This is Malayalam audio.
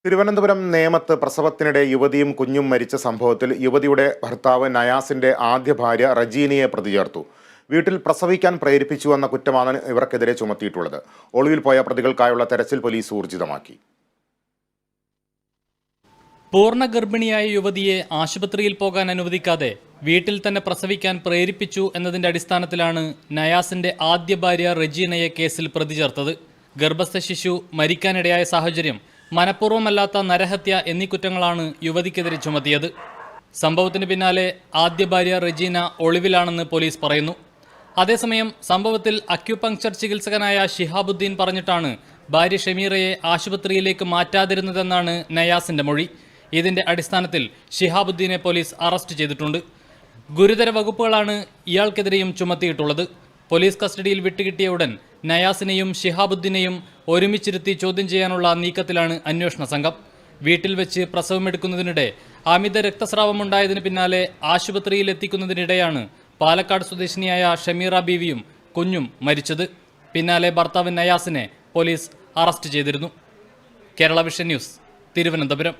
തിരുവനന്തപുരം നേമത്ത് പ്രസവത്തിനിടെ യുവതിയും കുഞ്ഞും മരിച്ച സംഭവത്തിൽ യുവതിയുടെ ഭർത്താവ് നയാസിന്റെ ആദ്യ ഭാര്യ റജീനയെ പ്രതി ചേർത്തു. വീട്ടിൽ പ്രസവിക്കാൻ പ്രേരിപ്പിച്ചുവെന്ന കുറ്റമാണ് ഇവർക്കെതിരെ ചുമത്തിയിട്ടുള്ളത്. ഒളിവിൽ പോയ പ്രതികൾക്കായുള്ള തെരച്ചിൽ പോലീസ് ഊർജിതമാക്കി. പൂർണ്ണ ഗർഭിണിയായ യുവതിയെ ആശുപത്രിയിൽ പോകാൻ അനുവദിക്കാതെ വീട്ടിൽ തന്നെ പ്രസവിക്കാൻ പ്രേരിപ്പിച്ചു എന്നതിന്റെ അടിസ്ഥാനത്തിലാണ് നയാസിന്റെ ആദ്യ ഭാര്യ റജീനയെ കേസിൽ പ്രതി ചേർത്തത്. ഗർഭസ്ഥ ശിശു മരിക്കാനിടയായ സാഹചര്യം, മനഃപൂർവ്വമല്ലാത്ത നരഹത്യ എന്നീ കുറ്റങ്ങളാണ് യുവതിക്കെതിരെ ചുമത്തിയത്. സംഭവത്തിന് പിന്നാലെ ആദ്യ ഭാര്യ റജീന ഒളിവിലാണെന്ന് പോലീസ് പറയുന്നു. അതേസമയം സംഭവത്തിൽ അക്യുപങ്ക്ചർ ചികിത്സകനായ ഷിഹാബുദ്ദീൻ പറഞ്ഞിട്ടാണ് ഭാര്യ ഷമീറയെ ആശുപത്രിയിലേക്ക് മാറ്റാതിരുന്നതെന്നാണ് നയാസിന്റെ മൊഴി. ഇതിന്റെ അടിസ്ഥാനത്തിൽ ഷിഹാബുദ്ദീനെ പോലീസ് അറസ്റ്റ് ചെയ്തിട്ടുണ്ട്. ഗുരുതര വകുപ്പുകളാണ് ഇയാൾക്കെതിരെയും ചുമത്തിയിട്ടുള്ളത്. പോലീസ് കസ്റ്റഡിയിൽ വിട്ടുകിട്ടിയ ഉടൻ നയാസിനെയും ഷിഹാബുദ്ദീനെയും ഒരുമിച്ചിരുത്തി ചോദ്യം ചെയ്യാനുള്ള നീക്കത്തിലാണ് അന്വേഷണ സംഘം. വീട്ടിൽ വെച്ച് പ്രസവമെടുക്കുന്നതിനിടെ അമിത രക്തസ്രാവമുണ്ടായതിന് പിന്നാലെ ആശുപത്രിയിൽ എത്തിക്കുന്നതിനിടെയാണ് പാലക്കാട് സ്വദേശിനിയായ ഷമീറ ബീവിയും കുഞ്ഞും മരിച്ചത്. പിന്നാലെ ഭർത്താവ് നയാസിനെ പോലീസ് അറസ്റ്റ് ചെയ്തിരുന്നു. Kerala vision news, Thiruvananthapuram.